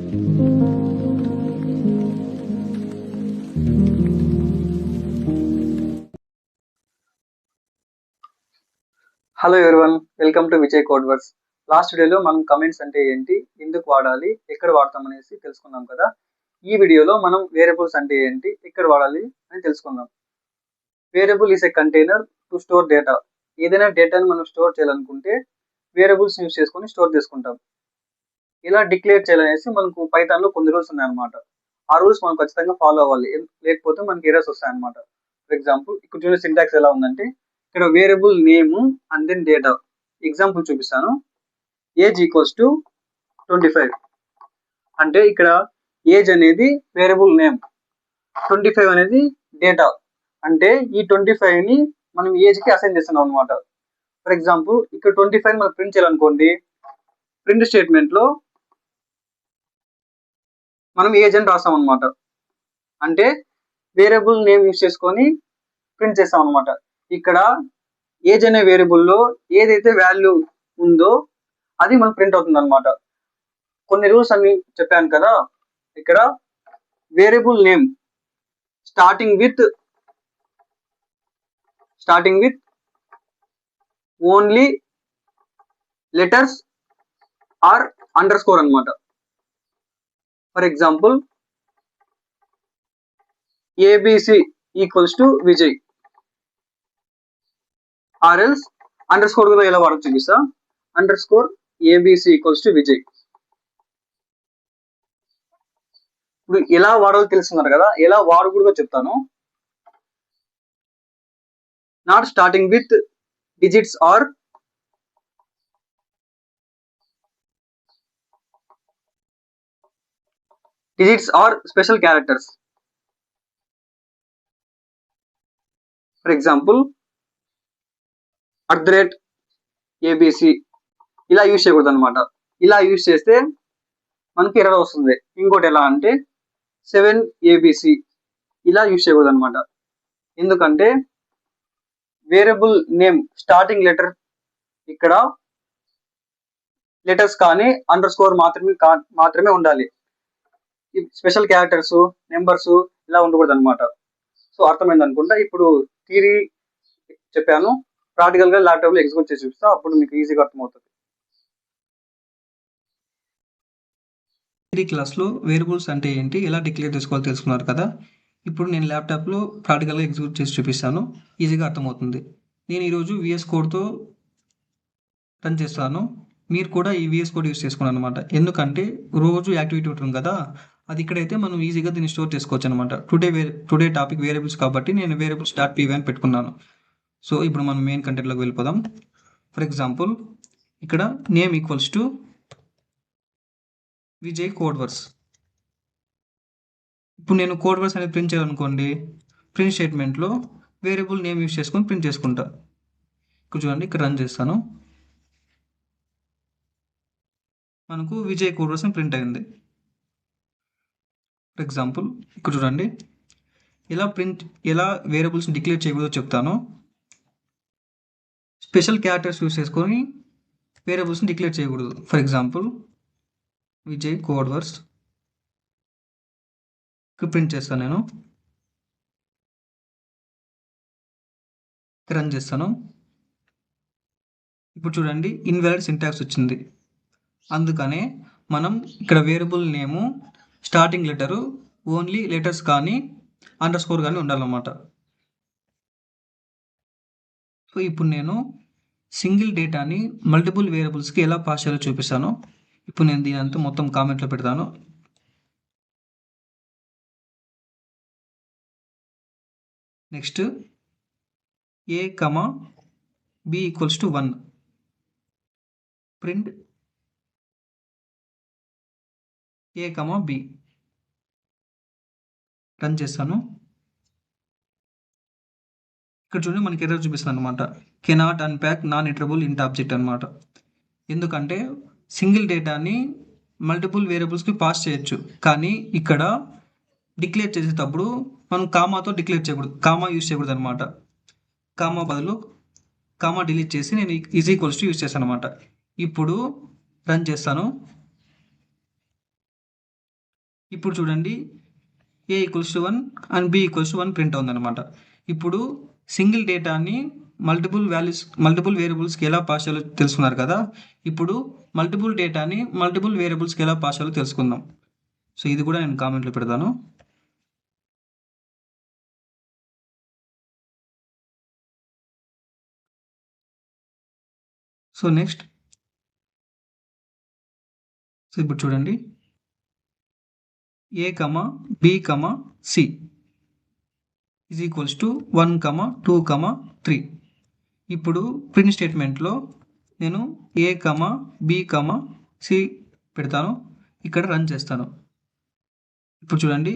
Hello everyone, welcome to Vijay code words. Last వీడియోలో మనం comments అంటే ఏంటి, ఎందుకు వాడాలి, ఎక్కడ వాడతాం అనేసి తెలుసుకున్నాం కదా. ఈ వీడియోలో మనం వేరియబుల్స్ అంటే ఏంటి, ఎక్కడ వాడాలి అని తెలుసుకుందాం. Variable is a container to store data. ఏదైనా డేటాను మనం స్టోర్ చేయాలనుకుంటే వేరియబుల్స్ యూస్ చేసుకొని స్టోర్ చేసుకుంటాం. ఇలా డిక్లేర్ చేయాలనేసి మనకు పైథాన్లో కొన్ని రూల్స్ ఉన్నాయన్నమాట. ఆ రూల్స్ మనం ఖచ్చితంగా ఫాలో అవ్వాలి, లేకపోతే మనకి ఎర్రర్స్ వస్తాయన్నమాట. ఫర్ ఎగ్జాంపుల్ ఇక్కడ చూడండి, సింటాక్స్ ఎలా ఉందంటే ఇక్కడ variable name and then data. Example చూపిస్తాను. ఏజ్ ఈక్వల్స్ టు 25 అంటే ఇక్కడ ఏజ్ అనేది వేరియబుల్ నేమ్, 25 అనేది డేటా. అంటే ఈ 25ని మనం ఏజ్కి అసైన్ చేస్తున్నాం అనమాట. ఫర్ ఎగ్జాంపుల్ ఇక్కడ 25 మనం ప్రింట్ చేయాలనుకోండి, ప్రింట్ స్టేట్మెంట్లో మనం ఏజ్ అని రాస్తాం అనమాట. అంటే వేరియబుల్ నేమ్ యూస్ చేసుకొని ప్రింట్ చేస్తాం అనమాట. ఇక్కడ ఏజ్ అనే వేరియబుల్లో ఏదైతే వాల్యూ ఉందో అది మనకు ప్రింట్ అవుతుంది అనమాట. కొన్ని రూల్స్ అన్ని చెప్పాను కదా. ఇక్కడ variable name starting with only letters or underscore అనమాట. For example ABC equals to Vijay, or else underscore కూడా ఎలా వాడచ్చు చూపిస్తా. Underscore ABC equals to Vijay. ఇప్పుడు ఎలా వాడాలో తెలుసుకున్నారు కదా, ఎలా వాడకూడదో చెప్తాను. Not starting with digits or special characters. For example @ABC ఇలా యూజ్ చేయకూడదు అనమాట. ఇలా యూజ్ చేస్తే మనకి ఎర్రర్ వస్తుంది. ఇంకోటి ఎలా అంటే 7ABC ఇలా యూజ్ చేయకూడదు అనమాట. ఎందుకంటే వేరియబుల్ నేమ్ స్టార్టింగ్ లెటర్ ఇక్కడ లెటర్స్ కానీ అండర్ స్కోర్ మాత్రమే ఉండాలి. స్పెషల్ క్యారెక్టర్స్, నెంబర్స్ ఇలా ఉండకూడదు అనమాట. సో అర్థమైంది అనుకుంటా. ఇప్పుడు థియరీ చెప్పాను, ప్రాక్టికల్ గా ల్యాప్టాప్ లో ఎగ్జిక్యూట్ చేసి చూపిస్తా, అప్పుడు మీకు ఈజీగా అర్థమవుతుంది. థియరీ క్లాస్లో వేరియబుల్స్ అంటే ఏంటి, ఎలా డిక్లేర్ చేసుకోవాలో తెలుసుకున్నారు కదా. ఇప్పుడు నేను ల్యాప్టాప్లో ప్రాక్టికల్గా ఎగ్జిక్యూట్ చేసి చూపిస్తాను, ఈజీగా అర్థమవుతుంది. నేను ఈరోజు VS కోడ్తో రన్ చేస్తాను. మీరు కూడా ఈ VS కోడ్ యూస్ చేసుకున్నాను అనమాట. ఎందుకంటే రోజు యాక్టివిటీ ఉంటుంది కదా, అది ఇక్కడైతే మనం ఈజీగా దీన్ని స్టోర్ చేసుకోవచ్చు అనమాట. టుడే టాపిక్ వేరియబుల్స్ కాబట్టి నేను వేరియబుల్స్.py అని పెట్టుకున్నాను. సో ఇప్పుడు మనం మెయిన్ కంటెంట్లోకి వెళ్ళిపోదాం. ఫర్ ఎగ్జాంపుల్ ఇక్కడ name equals to Vijay code words. ఇప్పుడు నేను కోడ్ వర్డ్స్ అనేది ప్రింట్ చేయాలనుకోండి, ప్రింట్ స్టేట్మెంట్లో వేరియబుల్ నేమ్ యూస్ చేసుకొని ప్రింట్ చేసుకుంటా. ఇక్కడ చూడండి, ఇక్కడ రన్ చేస్తాను, మనకు విజయ్ కోడ్ వర్డ్స్ ప్రింట్ అయింది. ఫర్ ఎగ్జాంపుల్ ఇక్కడ చూడండి, ఎలా వేరియబుల్స్ని డిక్లేర్ చేయకూడదో చెప్తాను. స్పెషల్ క్యారెక్టర్స్ యూస్ చేసుకొని వేరియబుల్స్ని డిక్లేర్ చేయకూడదు. For example Vijay code words print చేస్తాను, నేను రన్ చేస్తాను. ఇప్పుడు చూడండి, ఇన్వాలిడ్ సింటాక్స్ వచ్చింది. అందుకనే మనం ఇక్కడ వేరియబుల్ నేము స్టార్టింగ్ లెటరు ఓన్లీ లెటర్స్ కానీ అండర్ స్కోర్ కానీ ఉండాలన్నమాట. సో ఇప్పుడు నేను సింగిల్ డేటాని మల్టిపుల్ వేరియబుల్స్కి ఎలా పాస్ చేయాలో చూపిస్తాను. ఇప్పుడు నేను దీని అంతా మొత్తం కామెంట్లో పెడతాను. Next A, B equals to 1 print A, B. Run చేస్తాను. ఇక్కడ చూడండి, మనకి ఎర్రర్ చూపిస్తుంది అనమాట. కెనాట్ అన్ప్యాక్ నాన్ ఇటరబుల్ ఇంట్ ఆబ్జెక్ట్ అనమాట. ఎందుకంటే సింగిల్ డేటాని మల్టిపుల్ వేరియబుల్స్కి పాస్ చేయొచ్చు, కానీ ఇక్కడ డిక్లేర్ చేసేటప్పుడు మనం కామాతో డిక్లేర్ చేయకూడదు, కామా యూజ్ చేయకూడదు అనమాట. కామా బదులు కామా డిలీట్ చేసి నేను ఈక్వల్స్ టు యూజ్ చేస్తాను అనమాట. ఇప్పుడు రన్ చేస్తాను. ఇప్పుడు చూడండి a equals to 1 and b equals to 1 print అవుతుందన్నమాట. ఇప్పుడు సింగిల్ డేటాని మల్టిపుల్ వేరియబుల్స్కి ఎలా పాస్ చేయాలో తెలుసుకున్నారు కదా. ఇప్పుడు మల్టిపుల్ డేటాని మల్టిపుల్ వేరియబుల్స్కి ఎలా పాస్ చేయాలో తెలుసుకుందాం. సో ఇది కూడా నేను కామెంట్లో పెడతాను. సో నెక్స్ట్ ఇప్పుడు చూడండి a, b, c is equals to 1, 2, 3. ఇప్పుడు ప్రింట్ స్టేట్మెంట్లో నేను a, b, c పెడతాను. ఇక్కడ రన్ చేస్తాను. ఇప్పుడు చూడండి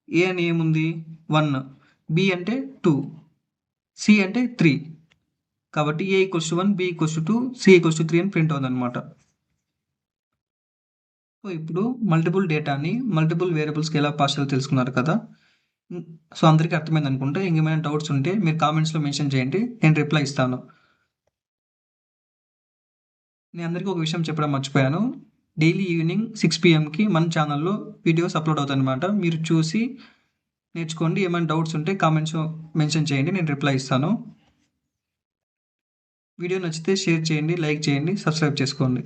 a అని ఏముంది 1, b అంటే 2, c అంటే 3. కాబట్టి a equals to 1, b equals to 2, c equals to 3 అని ప్రింట్ అవుతుందన్నమాట. సో ఇప్పుడు మల్టిపుల్ డేటాని మల్టిపుల్ వేరియబుల్స్కి ఎలా పాస్ చేయాలో తెలుసుకున్నారు కదా. సో అందరికీ అర్థమైంది అనుకుంటే ఇంకేమైనా డౌట్స్ ఉంటే మీరు కామెంట్స్లో మెన్షన్ చేయండి, నేను రిప్లై ఇస్తాను. నేను అందరికీ ఒక విషయం చెప్పడం మర్చిపోయాను. డైలీ ఈవినింగ్ 6 PM మన ఛానల్లో వీడియోస్ అప్లోడ్ అవుతాయి అనమాట. మీరు చూసి నేర్చుకోండి. ఏమైనా డౌట్స్ ఉంటే కామెంట్స్ మెన్షన్ చేయండి, నేను రిప్లై ఇస్తాను. వీడియో నచ్చితే షేర్ చేయండి, లైక్ చేయండి, సబ్స్క్రైబ్ చేసుకోండి.